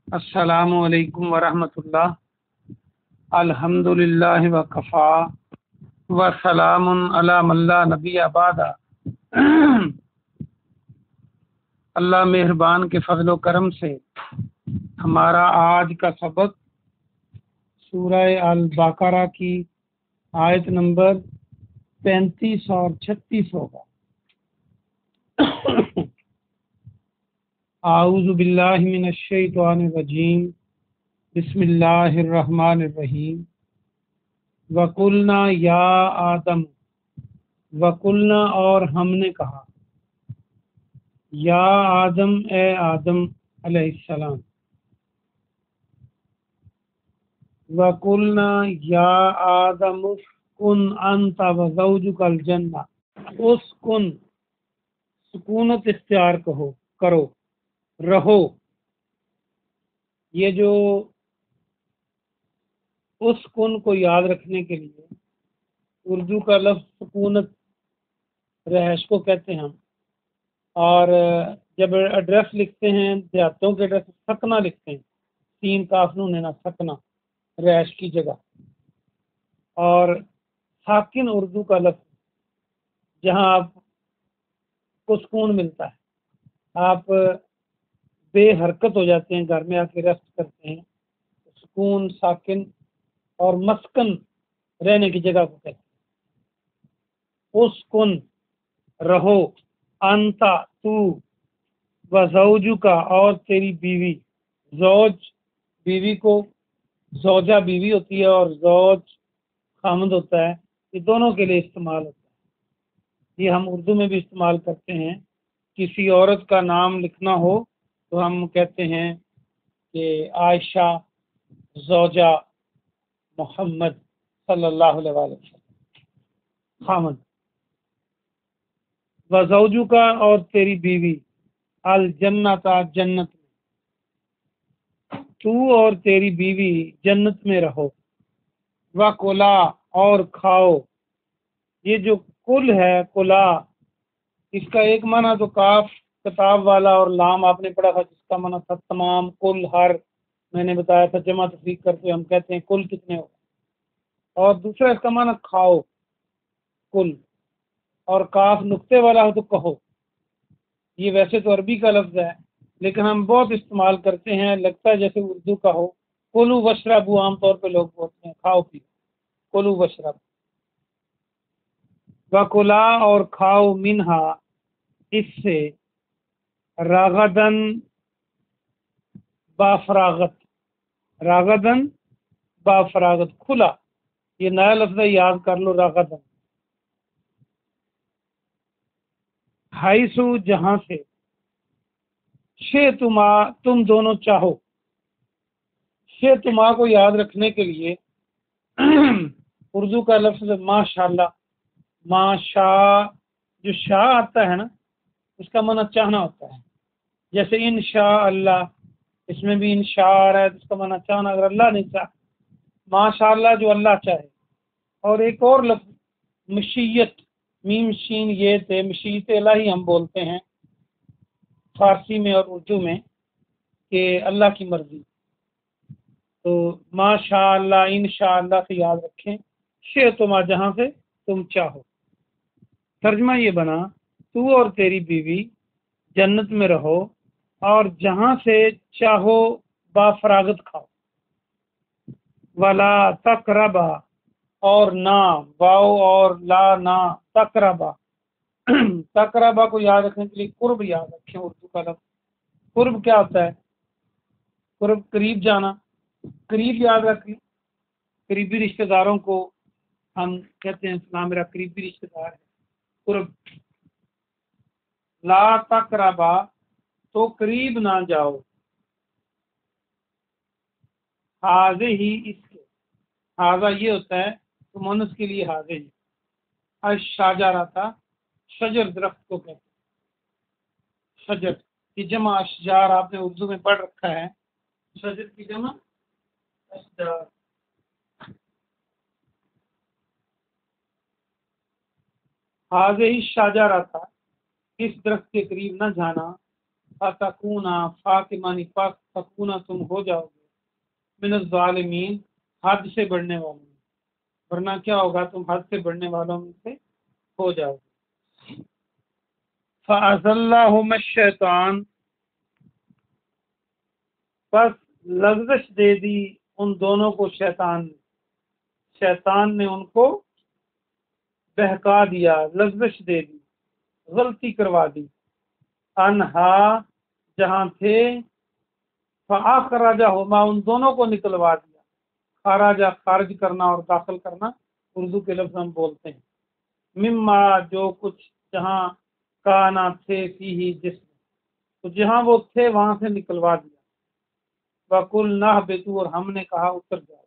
السلام علیکم ورحمۃ اللہ۔ الحمد للہ وکفا وسلام علی من لا نبی بعد۔ اللہ مہربان کے فضل و کرم سے ہمارا آج کا سبق سورہ البقرہ کی آیت نمبر 35 اور 36 ہوگا۔ اعوذ باللہ من الشیطان الرجیم، بسم اللہ الرحمن الرحیم۔ وَقُلْنَا یا آدم، وَقُلْنَا اور ہم نے کہا، یا آدم اے آدم علیہ السلام، وَقُلْنَا یا آدم اسکن انت وزوجک الجنہ، اسکن سکونت اختیار کرو، رہو۔ یہ جو اسکن کو یاد رکھنے کے لیے اردو کا لفظ سکونت رہائش کو کہتے ہیں ہم، اور جب ایڈریس لکھتے ہیں دیہاتوں کے ایڈریس سکنا لکھتے ہیں، تین کاف نون ہے نا، سکنا رہائش کی جگہ۔ اور ساکن اردو کا لفظ جہاں آپ کو سکون ملتا ہے، آپ بے حرکت ہو جاتے ہیں، گھر میں آ کے ریسٹ کرتے ہیں، سکون ساکن اور مسکن رہنے کی جگہ کو کہتے ہیں۔ اسکن رہو، انتا تو، وزوجو کا اور تیری بیوی، زوج بیوی کو زوجہ بیوی ہوتی ہے اور زوج خامند ہوتا ہے، یہ دونوں کے لیے استعمال ہوتا ہے۔ یہ ہم اردو میں بھی استعمال کرتے ہیں، کسی عورت کا نام لکھنا ہو تو ہم کہتے ہیں کہ عائشہ زوجہ محمد صلی اللہ علیہ وسلم، خامد۔ وزوجو کا اور تیری بیوی، الجنت جنت میں، تو اور تیری بیوی جنت میں رہو۔ وَکُلَا اور کھاؤ۔ یہ جو کل ہے، کلا، اس کا ایک معنی تو کاف کتاب والا اور لام آپ نے پڑھا تھا، جس کا معنی تھا تمام، کل، ہر۔ میں نے بتایا تھا جمع تفریق کرتے ہم کہتے ہیں کل کتنے ہو، اور دوسرا اس کا معنی کھاؤ، کل، اور کاف نقطے والا ہو تو کہو۔ یہ ویسے تو عربی کا لفظ ہے لیکن ہم بہت استعمال کرتے ہیں، لگتا ہے جیسے اردو کا ہو۔ کلو وشربو عام طور پہ لوگ بولتے ہیں، کھاؤ پیو، کلو وشرب۔ وکلا اور کھاؤ، منہا اس سے، راغدن بافراغت، راغدن بافراغت، کھلا، یہ نیا لفظ ہے، یاد کر لو، راغدن۔ حیثو جہاں سے، شئتما تم دونوں چاہو۔ شئتما کو یاد رکھنے کے لیے اردو کا لفظ ماشاء اللہ، ماشاء، جو شاء آتا ہے نا، اس کا معنی چاہنا ہوتا ہے۔ جیسے انشاء اللہ، اس میں بھی انشاء آ رہا ہے، اس کا معنی چاہنا، اگر اللہ نے چاہا۔ ماشاء اللہ جو اللہ چاہے۔ اور ایک اور لفظ مشیت، میم شین یہ تھے، مشیت الہی ہم بولتے ہیں فارسی میں اور اردو میں، کہ اللہ کی مرضی۔ تو ماشاء اللہ، انشاء اللہ سے یاد رکھیں، شئتما جہاں سے تم چاہو۔ ترجمہ یہ بنا، تو اور تیری بیوی جنت میں رہو اور جہاں سے چاہو بافراغت کھاؤ۔ ولا تقربا اور نہ، واؤ اور لا نہ، تقربا، تقربا کو یاد رکھنے کے لیے قرب یاد رکھیں، اردو کا لفظ قرب کیا ہوتا ہے؟ قرب قریب جانا، قریب یاد رکھ لیں۔ قریبی رشتہ داروں کو ہم کہتے ہیں فلاں میرا قریبی رشتہ دار ہے، قرب۔ لا تقربا تو قریب نہ جاؤ، حاضے ہی اس کے، حاضہ یہ ہوتا ہے تو مونس کے لیے حاضے ہی۔ الشجرہ تھا، شجر درخت کو کہتے ہیں، شجر کی جمع اشجار آپ نے اردو میں پڑھ رکھا ہے، شجر کی جمع اشجار۔ حاضے ہی شجرہ تھا، اس درخت کے قریب نہ جانا، فتکونا فا کے معنی فتکونا تم ہو جاؤ گے من الظالمین حد سے بڑھنے والوں میں، ورنہ کیا ہوگا تم حد سے بڑھنے والوں میں سے ہو جاؤ گے۔ فَأَزَلَّهُمَا الشَّيْطَانُ بس لغزش دے دی ان دونوں کو شیطان نے ان کو بہکا دیا، لغزش دے دی، غلطی کروا دی، انہا جہاں تھے، فَأَخْرَجَهُمَا ان دونوں کو نکلوا دیا، خراجہ خارج کرنا اور داخل کرنا اردو کے لفظ ہم بولتے ہیں، مما جو کچھ جہاں کانا تھے فیہ جس میں، تو جہاں وہ تھے وہاں سے نکلوا دیا۔ وَقُلْ نَهْبِطُوا اور ہم نے کہا اتر جاؤ،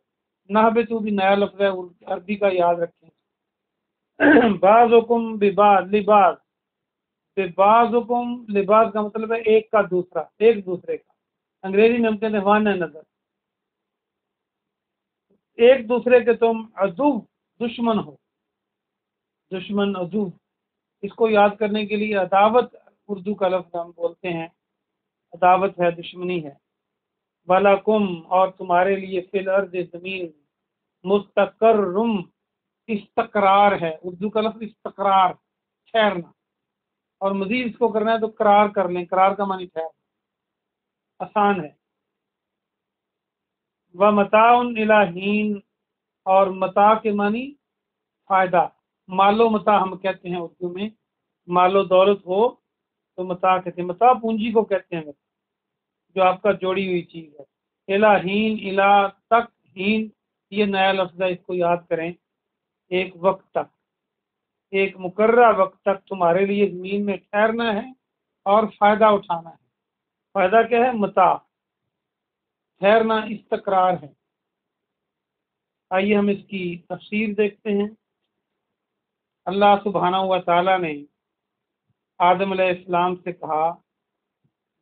نہبتو بھی نیا لفظ ہے عربی کا، یاد رکھیں۔ بعضکم ببعض لباس، بعضکم لباس کا مطلب ہے ایک کا دوسرا، ایک دوسرے کا، انگریزی میں ہم کہتے ہیں وان نظر، ایک دوسرے کے تم عدو دشمن ہو، دشمن عدو، اس کو یاد کرنے کے لیے عداوت اردو کا لفظ ہم بولتے ہیں، عداوت ہے، دشمنی ہے۔ وَلَكُمْ اور تمہارے لیے فی الارض زمین مستقرم استقرار ہے، اردو کا لفظ استقرار ٹھہرنا، اور مزید اس کو کرنا ہے تو قرار کر لیں، قرار کا معنی ٹھہرنا، آسان ہے۔ وَمَتَاعٌ إِلَىٰ حِینٍ اور متاع کے معنی فائدہ، مال و متاع ہم کہتے ہیں اردو میں، مال و دولت ہو تو متاع کہتے ہیں، متاع پونجی کو کہتے ہیں جو آپ کا جوڑی ہوئی چیز ہے۔ الہ ہین، الہ تک، ہین یہ نیا لفظ ہے، اس کو یاد کریں، ایک وقت تک، ایک مقررہ وقت تک تمہارے لیے زمین میں ٹھہرنا ہے اور فائدہ اٹھانا ہے۔ فائدہ کیا ہے؟ متاع، ٹھہرنا استقرار ہے۔ آئیے ہم اس کی تفسیر دیکھتے ہیں۔ اللہ سبحانہ و تعالیٰ نے آدم علیہ السلام سے کہا،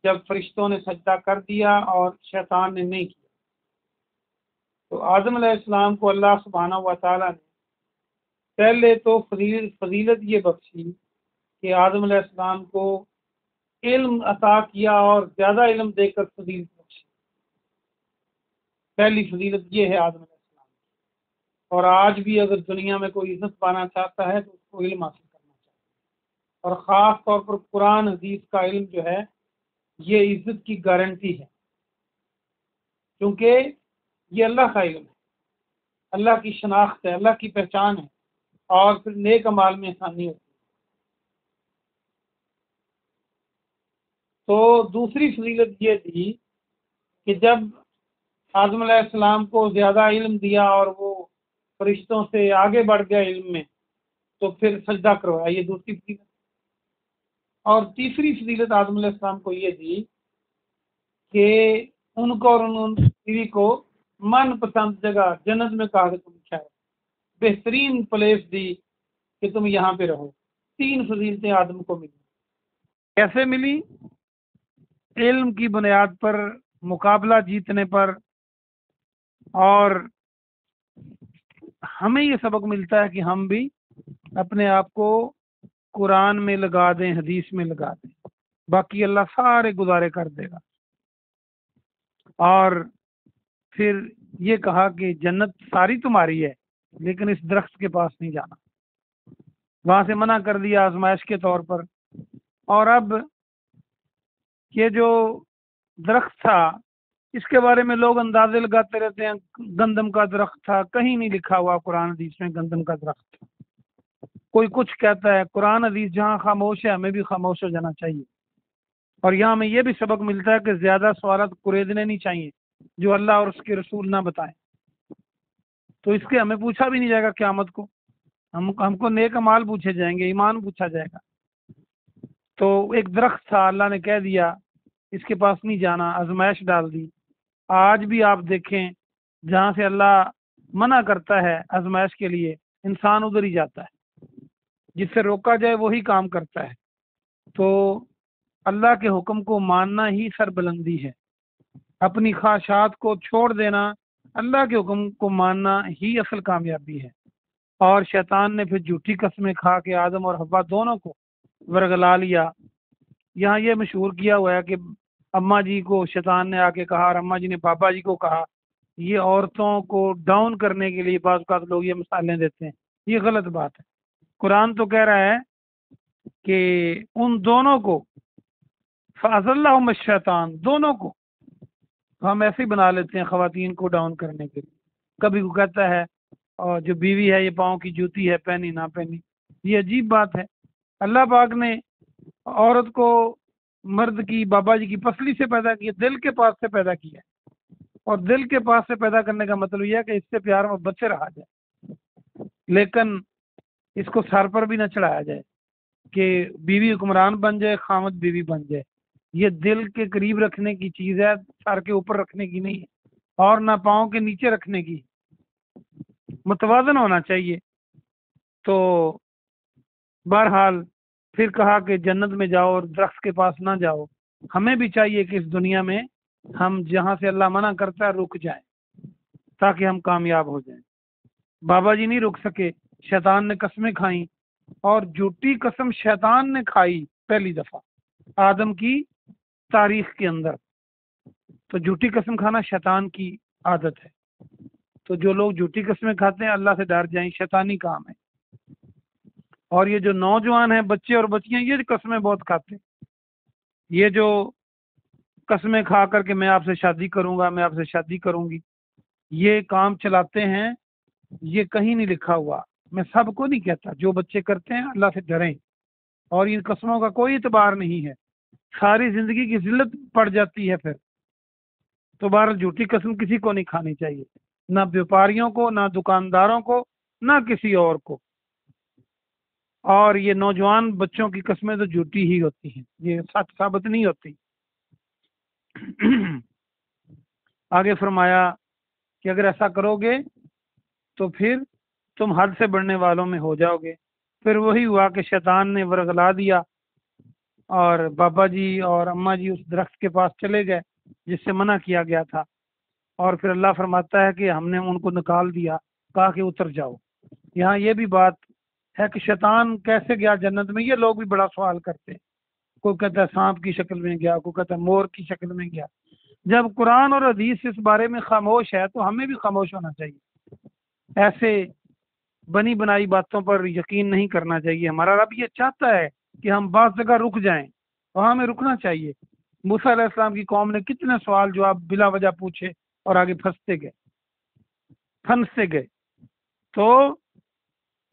جب فرشتوں نے سجدہ کر دیا اور شیطان نے نہیں کیا، تو آدم علیہ السلام کو اللہ سبحانہ و تعالیٰ نے پہلے تو فضیلت یہ بخشی کہ آدم علیہ السلام کو علم عطا کیا اور زیادہ علم دے کر فضیلت بخشی، پہلی فضیلت یہ ہے آدم علیہ السلام کی۔ اور آج بھی اگر دنیا میں کوئی عزت پانا چاہتا ہے تو اس کو علم حاصل کرنا چاہیے، اور خاص طور پر قرآن حدیث کا علم جو ہے یہ عزت کی گارنٹی ہے، کیونکہ یہ اللہ کا علم ہے، اللہ کی شناخت ہے، اللہ کی پہچان ہے، اور پھر نیک اعمال میں آسانی ہوتی ہے۔ تو دوسری فضیلت یہ تھی کہ جب آدم علیہ السلام کو زیادہ علم دیا اور وہ فرشتوں سے آگے بڑھ گیا علم میں، تو پھر سجدہ کروایا، یہ دوسری فضیلت۔ اور تیسری فضیلت آدم علیہ السلام کو یہ دی کہ ان کو اور ان بیوی کو من پسند جگہ جنت میں کہا کہ تم ٹھہرو، بہترین پلیس دی کہ تم یہاں پہ رہو۔ تین فضیلتیں آدم کو ملی۔ کیسے ملی؟ علم کی بنیاد پر، مقابلہ جیتنے پر، اور ہمیں یہ سبق ملتا ہے کہ ہم بھی اپنے آپ کو قرآن میں لگا دیں، حدیث میں لگا دیں، باقی اللہ سارے گزارے کر دے گا۔ اور پھر یہ کہا کہ جنت ساری تمہاری ہے لیکن اس درخت کے پاس نہیں جانا، وہاں سے منع کر دیا آزمائش کے طور پر۔ اور اب یہ جو درخت تھا اس کے بارے میں لوگ اندازے لگاتے رہتے ہیں، گندم کا درخت تھا، کہیں نہیں لکھا ہوا قرآن حدیث میں گندم کا درخت تھا، کوئی کچھ کہتا ہے۔ قرآن حدیث جہاں خاموش ہے ہمیں بھی خاموش ہو جانا چاہیے۔ اور یہاں ہمیں یہ بھی سبق ملتا ہے کہ زیادہ سوالات قریدنے نہیں چاہیے جو اللہ اور اس کے رسول نہ بتائیں، تو اس کے ہمیں پوچھا بھی نہیں جائے گا قیامت کو، ہم کو نیک اعمال پوچھے جائیں گے، ایمان پوچھا جائے گا۔ تو ایک درخت تھا، اللہ نے کہہ دیا اس کے پاس نہیں جانا، آزمائش ڈال دی۔ آج بھی آپ دیکھیں جہاں سے اللہ منع کرتا ہے آزمائش کے لیے، انسان ادھر ہی جاتا ہے، جس سے روکا جائے وہی کام کرتا ہے۔ تو اللہ کے حکم کو ماننا ہی سربلندی ہے، اپنی خواہشات کو چھوڑ دینا، اللہ کے حکم کو ماننا ہی اصل کامیابی ہے۔ اور شیطان نے پھر جھوٹی قسمیں کھا کے آدم اور حوا دونوں کو ورگلا لیا، یہاں یہ مشہور کیا ہوا ہے کہ اماں جی کو شیطان نے آ کے کہا اور اماں جی نے بابا جی کو کہا، یہ عورتوں کو ڈاؤن کرنے کے لیے بعض اوقات لوگ یہ مثالیں دیتے ہیں، یہ غلط بات ہے۔ قرآن تو کہہ رہا ہے کہ ان دونوں کو فَأَزَلَّهُمَ الشَّيْطَانُ، دونوں کو ہم ایسے ہی بنا لیتے ہیں خواتین کو ڈاؤن کرنے کے لیے۔ کبھی کو کہتا ہے اور جو بیوی ہے یہ پاؤں کی جوتی ہے، پہنی نہ پہنی، یہ عجیب بات ہے۔ اللہ پاک نے عورت کو مرد کی بابا جی کی پسلی سے پیدا کیا، دل کے پاس سے پیدا کیا، اور دل کے پاس سے پیدا کرنے کا مطلب یہ ہے کہ اس سے پیار محبت سے رہا جائے، لیکن اس کو سر پر بھی نہ چڑھایا جائے کہ بیوی حکمران بن جائے، خامد بیوی بن جائے۔ یہ دل کے قریب رکھنے کی چیز ہے، سر کے اوپر رکھنے کی نہیں ہے، اور نہ پاؤں کے نیچے رکھنے کی، متوازن ہونا چاہیے۔ تو بہرحال پھر کہا کہ جنت میں جاؤ اور درخت کے پاس نہ جاؤ۔ ہمیں بھی چاہیے کہ اس دنیا میں ہم جہاں سے اللہ منع کرتا ہے رک جائیں تاکہ ہم کامیاب ہو جائیں۔ بابا جی نہیں رک سکے، شیطان نے قسمیں کھائیں، اور جھوٹی قسم شیطان نے کھائی پہلی دفعہ آدم کی تاریخ کے اندر۔ تو جھوٹی قسم کھانا شیطان کی عادت ہے، تو جو لوگ جھوٹی قسمیں کھاتے ہیں اللہ سے ڈر جائیں، شیطانی کام ہے۔ اور یہ جو نوجوان ہیں، بچے اور بچیاں، یہ قسمیں بہت کھاتے ہیں، یہ جو قسمیں کھا کر کے میں آپ سے شادی کروں گا، میں آپ سے شادی کروں گی، یہ کام چلاتے ہیں، یہ کہیں نہیں لکھا ہوا۔ میں سب کو نہیں کہتا، جو بچے کرتے ہیں اللہ سے ڈریں، اور ان قسموں کا کوئی اعتبار نہیں ہے، ساری زندگی کی ذلت پڑ جاتی ہے پھر۔ تو بہرحال جھوٹی قسم کسی کو نہیں کھانی چاہیے، نہ بیوپاریوں کو، نہ دکانداروں کو، نہ کسی اور کو۔ اور یہ نوجوان بچوں کی قسمیں تو جھوٹی ہی ہوتی ہیں، یہ سچ ثابت نہیں ہوتی۔ آگے فرمایا کہ اگر ایسا کرو گے تو پھر تم حد سے بڑھنے والوں میں ہو جاؤ گے۔ پھر وہی ہوا کہ شیطان نے ورغلا دیا، اور بابا جی اور اماں جی اس درخت کے پاس چلے گئے جس سے منع کیا گیا تھا، اور پھر اللہ فرماتا ہے کہ ہم نے ان کو نکال دیا، کہا کہ اتر جاؤ۔ یہاں یہ بھی بات ہے کہ شیطان کیسے گیا جنت میں، یہ لوگ بھی بڑا سوال کرتے ہیں۔ کوئی کہتا ہے سانپ کی شکل میں گیا، کوئی کہتا ہے مور کی شکل میں گیا۔ جب قرآن اور حدیث اس بارے میں خاموش ہے تو ہمیں بھی خاموش ہونا چاہیے، ایسے بنی بنائی باتوں پر یقین نہیں کرنا چاہیے۔ ہمارا رب یہ چاہتا ہے کہ ہم بعض جگہ رک جائیں، وہاں ہمیں رکنا چاہیے۔ موسیٰ علیہ السلام کی قوم نے کتنے سوال جواب بلا وجہ پوچھے اور آگے پھنستے گئے۔ تو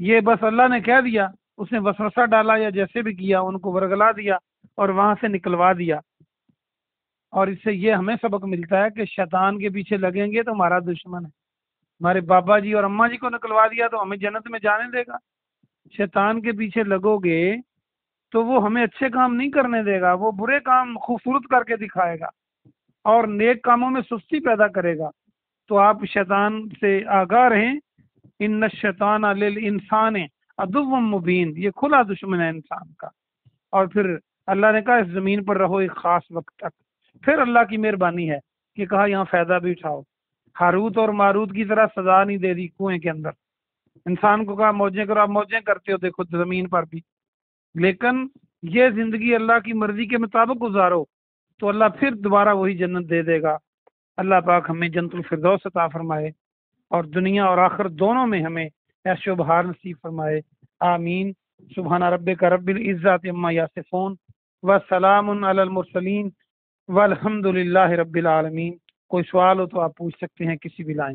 یہ بس اللہ نے کہہ دیا، اس نے وسوسہ ڈالا یا جیسے بھی کیا، ان کو ورگلا دیا اور وہاں سے نکلوا دیا۔ اور اس سے یہ ہمیں سبق ملتا ہے کہ شیطان کے پیچھے لگیں گے تو ہمارا دشمن ہے۔ ہمارے بابا جی اور اماں جی کو نکلوا دیا تو ہمیں جنت میں جانے دے گا؟ شیطان کے پیچھے لگو گے تو وہ ہمیں اچھے کام نہیں کرنے دے گا، وہ برے کام خوبصورت کر کے دکھائے گا اور نیک کاموں میں سستی پیدا کرے گا۔ تو آپ شیطان سے آگاہ رہیں، ان الشیطان للانسان عدو مبین، یہ کھلا دشمن ہے انسان کا۔ اور پھر اللہ نے کہا اس زمین پر رہو ایک خاص وقت تک۔ پھر اللہ کی مہربانی ہے کہ کہا یہاں فائدہ بھی اٹھاؤ، ہاروت اور ماروت کی طرح سزا نہیں دے دی کنویں کے اندر۔ انسان کو کہا موجیں کرو، آپ موجیں کرتے ہو دیکھو زمین پر بھی، لیکن یہ زندگی اللہ کی مرضی کے مطابق گزارو تو اللہ پھر دوبارہ وہی جنت دے دے گا۔ اللہ پاک ہمیں جنت الفردوس عطا فرمائے، اور دنیا اور آخرت دونوں میں ہمیں عیش و بہار نصیب فرمائے، آمین۔ سبحان ربک رب العزت عما یصفون وسلام علی المرسلین والحمد للہ رب العالمین۔ کوئی سوال ہو تو آپ پوچھ سکتے ہیں کسی بھی لائن۔